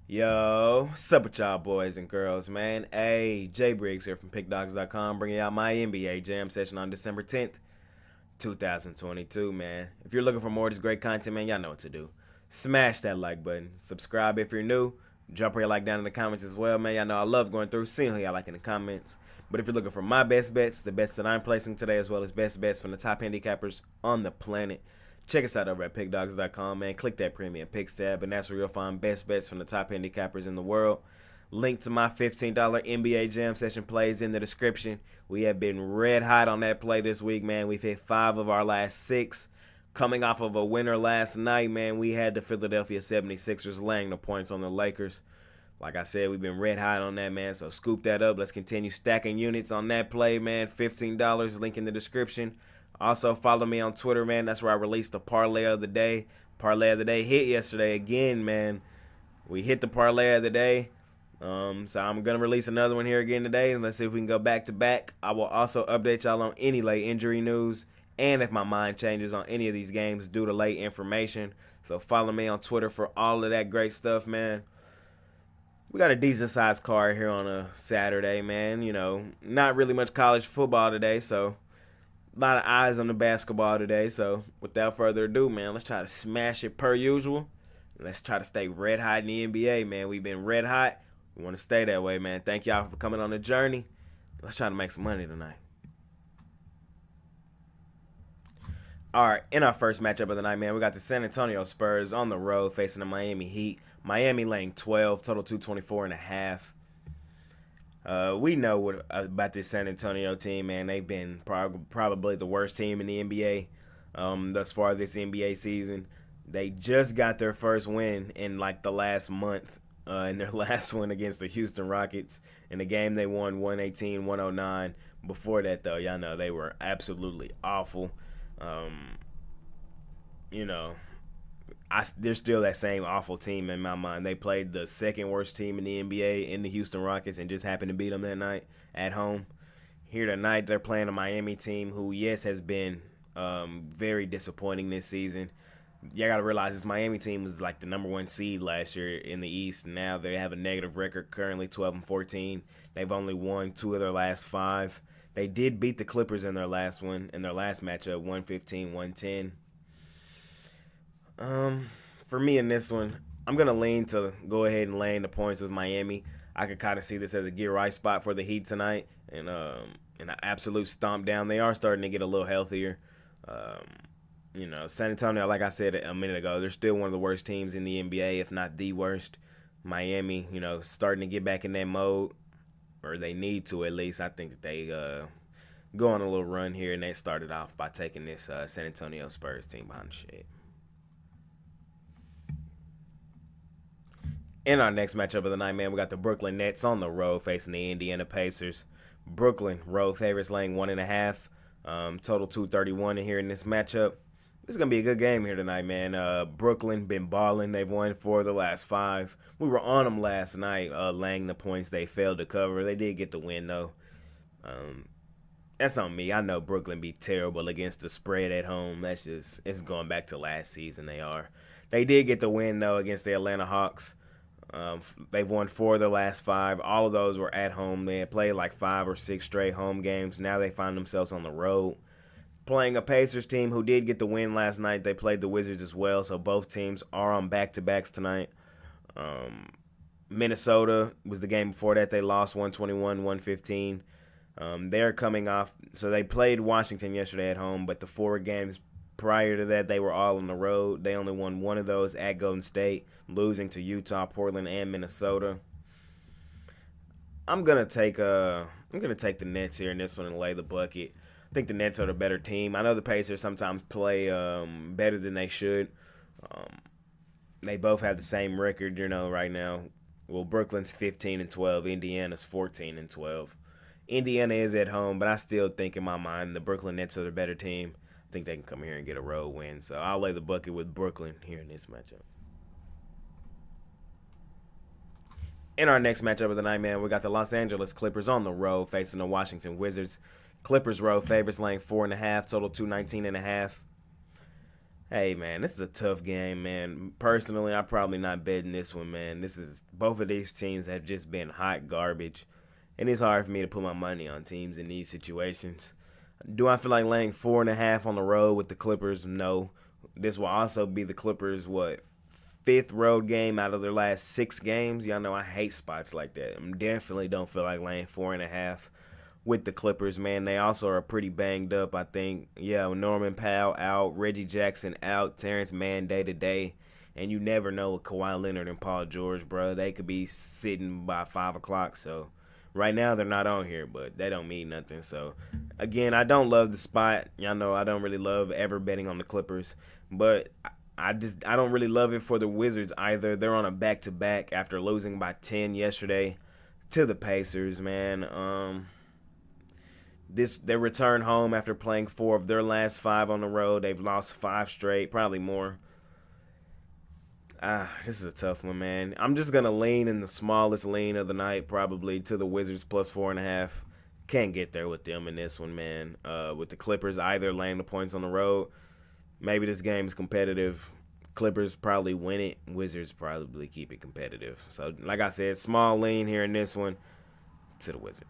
Yo, what's up with y'all boys and girls, man? Hey, Jay Briggs here from Pickdawgz.com bringing out my NBA Jam session on December 10th, 2022, man. If you're looking for more of this great content, man, y'all know what to do. Smash that like button. Subscribe if you're new. Drop your like down in the comments as well, man. Y'all know I love going through, seeing who y'all like in the comments. But if you're looking for my best bets, the bets that I'm placing today, as well as best bets from the top handicappers on the planet, check us out over at pickdawgz.com, man. Click that premium picks tab, and that's where you'll find best bets from the top handicappers in the world. Link to my $15 NBA Jam session plays in the description. We have been red hot on that play this week, man. We've hit 5 of our last 6. Coming off of a winner last night, man, we had the Philadelphia 76ers laying the points on the Lakers. Like I said, we've been red hot on that, man, so scoop that up. Let's continue stacking units on that play, man. $15, link in the description. Also, follow me on Twitter, man. That's where I released the parlay of the day. Parlay of the day hit yesterday again, man. We hit the parlay of the day. So I'm going to release another one here again today. And let's see if we can go back to back. I will also update y'all on any late injury news and if my mind changes on any of these games due to late information. So follow me on Twitter for all of that great stuff, man. We got a decent sized card here on a Saturday, man. You know, not really much college football today, so a lot of eyes on the basketball today. So without further ado, man, let's try to smash it per usual. Let's try to stay red hot in the NBA, man. We've been red hot. We want to stay that way, man. Thank y'all for coming on the journey. Let's try to make some money tonight. All right, in our first matchup of the night, man, we got the San Antonio Spurs on the road facing the Miami Heat. Miami laying 12, total 224.5. We know what about this San Antonio team, man. They've been probably the worst team in the NBA thus far this NBA season. They just got their first win in like the last month in their last one against the Houston Rockets. In the game, they won 118-109. Before that, though, y'all know they were absolutely awful. You know, they're still that same awful team in my mind. They played the second worst team in the NBA in the Houston Rockets and just happened to beat them that night at home. Here tonight, they're playing a Miami team who, yes, has been very disappointing this season. You got to realize this Miami team was like the number 1 seed last year in the East. Now they have a negative record, currently 12-14. They've only won 2 of their last 5. They did beat the Clippers in their last matchup, 115-110. For me in this one, I'm gonna lean to go ahead and lay in the points with Miami. I could kind of see this as a get right spot for the Heat tonight, and an absolute stomp down. They are starting to get a little healthier. You know, San Antonio, like I said a minute ago, they're still one of the worst teams in the NBA, if not the worst. Miami, you know, starting to get back in that mode, or they need to at least. I think that they go on a little run here, and they started off by taking this San Antonio Spurs team behind the shade. In our next matchup of the night, man, we got the Brooklyn Nets on the road facing the Indiana Pacers. Brooklyn road favorites laying 1.5. Total 231 in here in this matchup. This is going to be a good game here tonight, man. Brooklyn been balling. They've won 4 of the last 5. We were on them last night, laying the points they failed to cover. They did get the win, though. That's on me. I know Brooklyn be terrible against the spread at home. It's going back to last season they are. They did get the win, though, against the Atlanta Hawks. They've won 4 of their last 5. All of those were at home. They had played like 5 or 6 straight home games. Now they find themselves on the road playing a Pacers team who did get the win last night. They played the Wizards as well, so both teams are on back-to-backs tonight. Minnesota was the game before that. They lost 121-115. They're coming off, so they played Washington yesterday at home, but the 4 games prior to that, they were all on the road. They only won 1 of those at Golden State, losing to Utah, Portland, and Minnesota. I'm gonna take the Nets here in this one and lay the bucket. I think the Nets are the better team. I know the Pacers sometimes play better than they should. They both have the same record, you know, right now. Well, Brooklyn's 15-12, Indiana's 14-12. Indiana is at home, but I still think in my mind the Brooklyn Nets are the better team. I think they can come here and get a road win. So I'll lay the bucket with Brooklyn here in this matchup. In our next matchup of the night, man, we got the Los Angeles Clippers on the road facing the Washington Wizards. Clippers road favorites laying 4.5, total 219.5. Hey man, this is a tough game, man. Personally, I'm probably not betting this one, man. This is both of these teams have just been hot garbage, and it's hard for me to put my money on teams in these situations. Do I feel like laying 4.5 on the road with the Clippers? No. This will also be the Clippers' fifth road game out of their last 6 games. Y'all know I hate spots like that. I definitely don't feel like laying 4.5 with the Clippers, man. They also are pretty banged up, I think. Yeah, Norman Powell out, Reggie Jackson out, Terrence Mann day to day. And you never know with Kawhi Leonard and Paul George, bro. They could be sitting by 5 o'clock. So right now they're not on here, but they don't mean nothing. So again, I don't love the spot. Y'all know I don't really love ever betting on the Clippers. But I don't really love it for the Wizards either. They're on a back to back after losing by 10 yesterday to the Pacers, man. They return home after playing 4 of their last 5 on the road. They've lost 5 straight, probably more. This is a tough one, man. I'm just gonna lean in the smallest lean of the night, probably to the Wizards plus 4.5. Can't get there with them in this one, man. With the Clippers either laying the points on the road, maybe this game is competitive. Clippers probably win it. Wizards probably keep it competitive. So, like I said, small lean here in this one to the Wizards.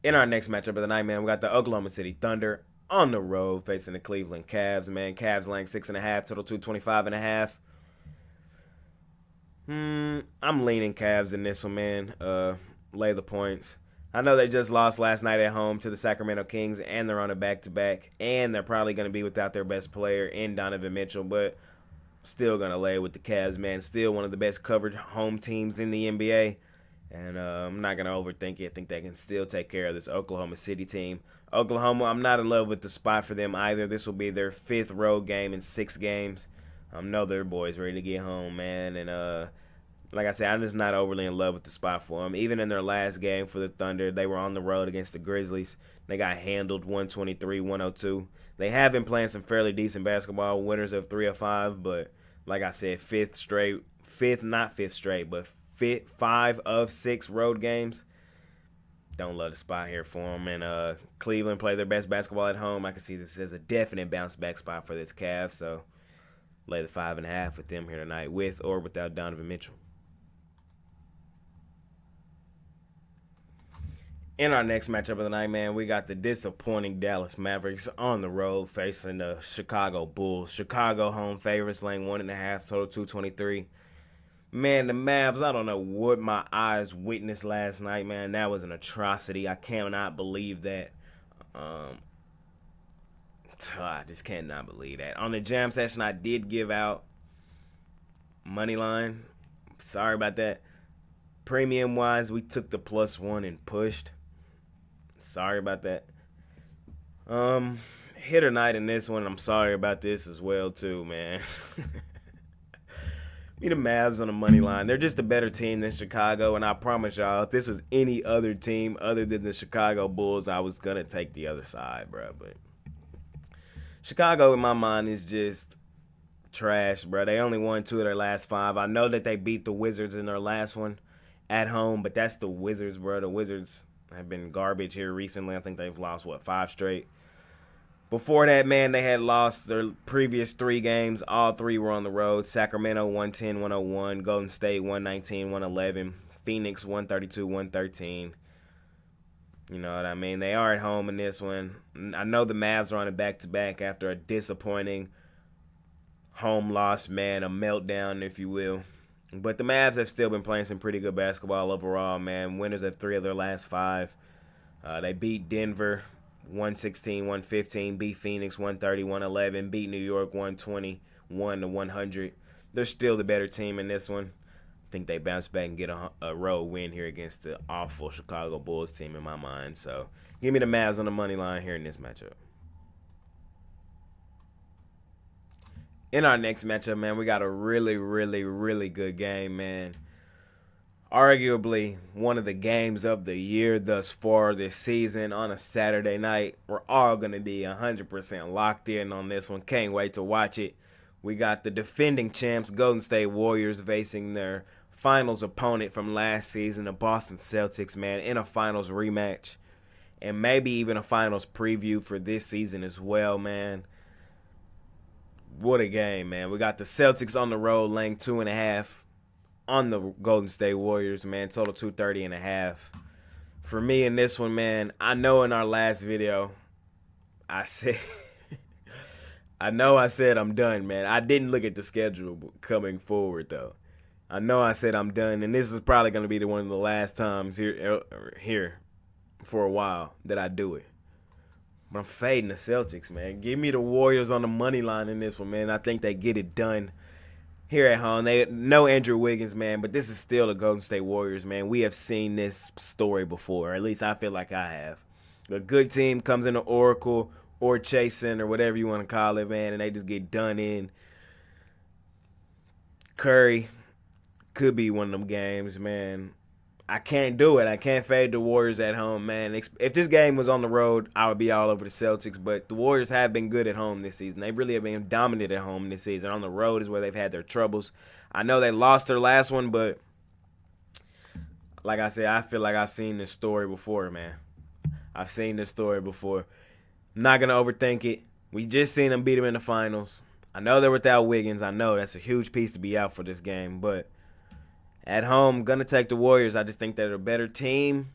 In our next matchup of the night, man, we got the Oklahoma City Thunder on the road facing the Cleveland Cavs, man. Cavs laying 6.5, total 225.5. I'm leaning Cavs in this one, man. Lay the points. I know they just lost last night at home to the Sacramento Kings, and they're on a back-to-back, and they're probably going to be without their best player in Donovan Mitchell, but still going to lay with the Cavs, man. Still one of the best covered home teams in the NBA. And I'm not going to overthink it. I think they can still take care of this Oklahoma City team. Oklahoma, I'm not in love with the spot for them either. This will be their 5th road game in 6 games. I know their boys ready to get home, man. And like I said, I'm just not overly in love with the spot for them. Even in their last game for the Thunder, they were on the road against the Grizzlies. They got handled 123-102. They have been playing some fairly decent basketball, winners of 3 of 5, but like I said, not fifth straight, but 5 of 6 road games. Don't love the spot here for them. And Cleveland play their best basketball at home. I can see this as a definite bounce back spot for this Cavs. So lay the 5.5 with them here tonight, with or without Donovan Mitchell. In our next matchup of the night, man, we got the disappointing Dallas Mavericks on the road facing the Chicago Bulls. Chicago home favorites laying 1.5, total 223. Man, the Mavs, I don't know what my eyes witnessed last night, man. That was an atrocity. I cannot believe that. I just cannot believe that. On the jam session, I did give out money line. Sorry about that. Premium wise, we took the +1 and pushed. Sorry about that. Hit or night in this one. I'm sorry about this as well too, man. Me the Mavs on the money line. They're just a better team than Chicago, and I promise y'all, if this was any other team other than the Chicago Bulls, I was gonna take the other side, bro. But Chicago, in my mind, is just trash, bro. They only won 2 of their last 5. I know that they beat the Wizards in their last one at home, but that's the Wizards, bro. The Wizards have been garbage here recently. I think they've lost, 5 straight. Before that, man, they had lost their previous 3 games. All 3 were on the road. Sacramento 110-101, Golden State 119-111, Phoenix 132-113. You know what I mean? They are at home in this one. I know the Mavs are on a back-to-back after a disappointing home loss, man, a meltdown, if you will. But the Mavs have still been playing some pretty good basketball overall, man. Winners of 3 of their last 5. They beat Denver 116-115, beat Phoenix 130-111, beat New York 121-100. They're still the better team in this one. I think they bounce back and get a road win here against the awful Chicago Bulls team in my mind. So give me the Mavs on the money line here in this matchup. In our next matchup, man, we got a really, really, really good game, man. Arguably one of the games of the year thus far this season on a Saturday night. We're all going to be 100% locked in on this one. Can't wait to watch it. We got the defending champs Golden State Warriors facing their finals opponent from last season, the Boston Celtics, man, in a finals rematch. and maybe even a finals preview for this season as well, man. What a game, man. We got the Celtics on the road laying 2.5 on the Golden State Warriors, man. Total 230.5. For me in this one, man, I know in our last video, I said, I said I'm done, man. I didn't look at the schedule coming forward, though. I know I said I'm done, and this is probably going to be one of the last times here for a while that I do it. But I'm fading the Celtics, man. Give me the Warriors on the money line in this one, man. I think they get it done here at home. They no Andrew Wiggins, man, but this is still the Golden State Warriors, man. We have seen this story before. Or at least I feel like I have. A good team comes into Oracle or Chase Center, whatever you want to call it, man, and they just get done in. Curry could be one of them games, man. I can't do it. I can't fade the Warriors at home, man. If this game was on the road, I would be all over the Celtics. But the Warriors have been good at home this season. They really have been dominant at home this season. On the road is where they've had their troubles. I know they lost their last one, but like I said, I feel like I've seen this story before, man. I've seen this story before. I'm not going to overthink it. We just seen them beat them in the finals. I know they're without Wiggins. I know that's a huge piece to be out for this game, but at home, going to take the Warriors. I just think they're a better team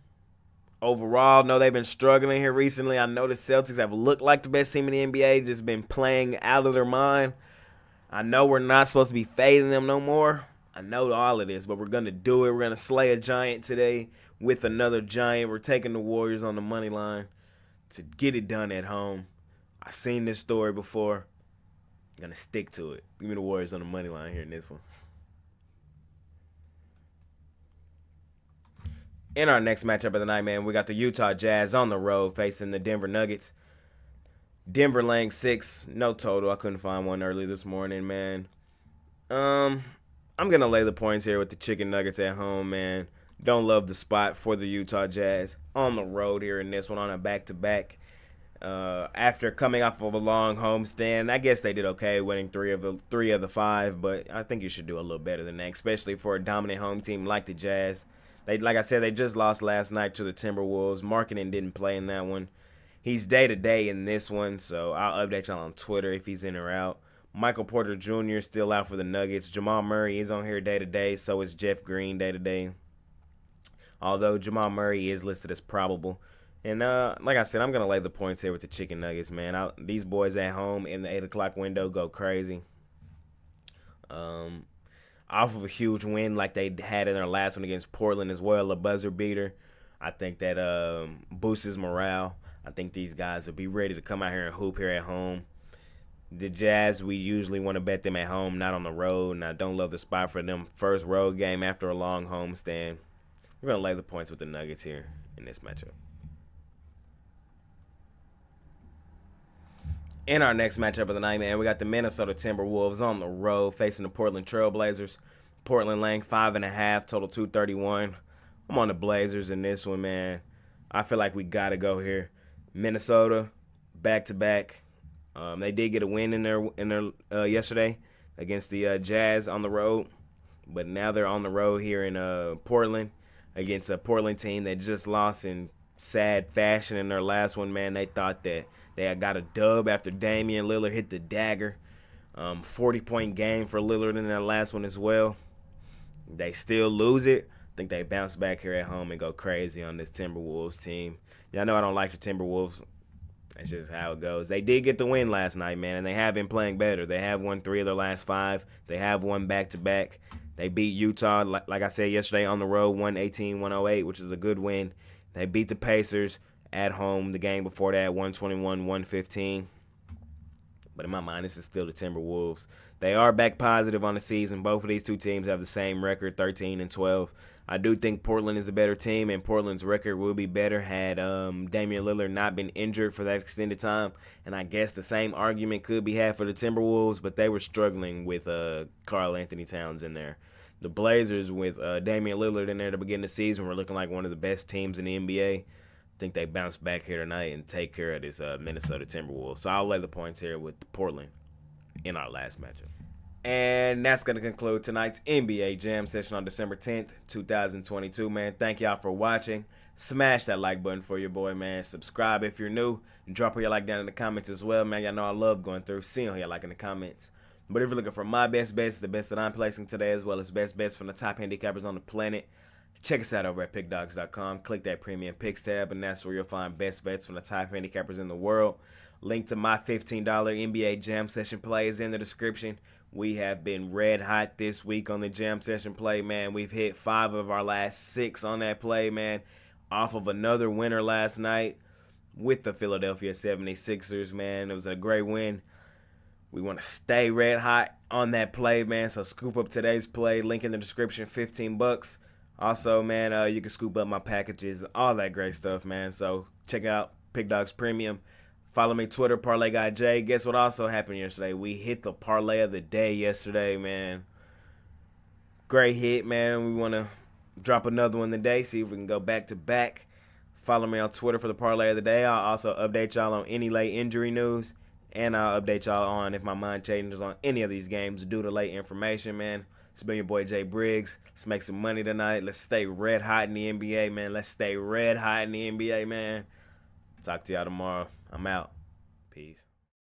overall. No, they've been struggling here recently. I know the Celtics have looked like the best team in the NBA, just been playing out of their mind. I know we're not supposed to be fading them no more. I know all of this, but we're going to do it. We're going to slay a giant today with another giant. We're taking the Warriors on the money line to get it done at home. I've seen this story before. I'm going to stick to it. Give me the Warriors on the money line here in this one. In our next matchup of the night, man, we got the Utah Jazz on the road facing the Denver Nuggets. Denver laying 6, no total. I couldn't find one early this morning, man. I'm going to lay the points here with the Chicken Nuggets at home, man. Don't love the spot for the Utah Jazz on the road here in this one on a back-to-back. After coming off of a long homestand, I guess they did okay, winning three of the 5, but I think you should do a little better than that, especially for a dominant home team like the Jazz. Like I said, they just lost last night to the Timberwolves. Markkanen didn't play in that one. He's day-to-day in this one, so I'll update y'all on Twitter if he's in or out. Michael Porter Jr. is still out for the Nuggets. Jamal Murray is on here day-to-day, so is Jeff Green day-to-day. Although Jamal Murray is listed as probable. And like I said, I'm going to lay the points here with the Chicken Nuggets, man. These boys at home in the 8 o'clock window go crazy. Off of a huge win like they had in their last one against Portland as well, a buzzer beater. I think that boosts morale. I think these guys will be ready to come out here and hoop here at home. The Jazz, we usually want to bet them at home, not on the road, and I don't love the spot for them first road game after a long homestand. We're going to lay the points with the Nuggets here in this matchup. In our next matchup of the night, man, we got the Minnesota Timberwolves on the road facing the Portland Trail Blazers. Portland laying 5.5, total 231. I'm on the Blazers in this one, man. I feel like we got to go here. Minnesota, back-to-back. They did get a win in their yesterday against the Jazz on the road, but now they're on the road here in Portland against a Portland team that just lost in sad fashion in their last one, man. They thought that they had got a dub after Damian Lillard hit the dagger. 40-point game for Lillard in their last one as well. They still lose it. I think they bounce back here at home and go crazy on this Timberwolves team. Y'all know I don't like the Timberwolves. That's just how it goes. They did get the win last night, man, and they have been playing better. They have won 3 of their last 5. They have won back-to-back. They beat Utah, like I said yesterday, on the road, 118-108, which is a good win. They beat the Pacers at home the game before that, 121-115. But in my mind, this is still the Timberwolves. They are back positive on the season. Both of these two teams have the same record, 13-12. I do think Portland is the better team, and Portland's record will be better had Damian Lillard not been injured for that extended time. And I guess the same argument could be had for the Timberwolves, but they were struggling with Karl Anthony Towns in there. The Blazers with Damian Lillard in there to begin the season were looking like one of the best teams in the NBA. I think they bounce back here tonight and take care of this Minnesota Timberwolves. So I'll lay the points here with Portland in our last matchup. And that's going to conclude tonight's NBA Jam session on December 10th, 2022, man. Thank y'all for watching. Smash that like button for your boy, man. Subscribe if you're new. And drop your like down in the comments as well, man. Y'all know I love going through, seeing your like in the comments. But if you're looking for my best bets, the best that I'm placing today, as well as best bets from the top handicappers on the planet, check us out over at Pickdawgz.com. Click that premium picks tab, and that's where you'll find best bets from the top handicappers in the world. Link to my $15 NBA Jam Session play is in the description. We have been red hot this week on the Jam Session play, man. We've hit 5 of our last 6 on that play, man, off of another winner last night with the Philadelphia 76ers, man. It was a great win. We want to stay red hot on that play, man. So scoop up today's play. Link in the description, $15. Also, man, you can scoop up my packages, all that great stuff, man. So check out Pick Dawgz Premium. Follow me Twitter, Parlay Guy J. Guess what also happened yesterday? We hit the parlay of the day yesterday, man. Great hit, man. We want to drop another one today, see if we can go back to back. Follow me on Twitter for the parlay of the day. I'll also update y'all on any late injury news. And I'll update y'all on if my mind changes on any of these games due to late information, man. It's been your boy Jay Briggs. Let's make some money tonight. Let's stay red hot in the NBA, man. Let's stay red hot in the NBA, man. Talk to y'all tomorrow. I'm out. Peace.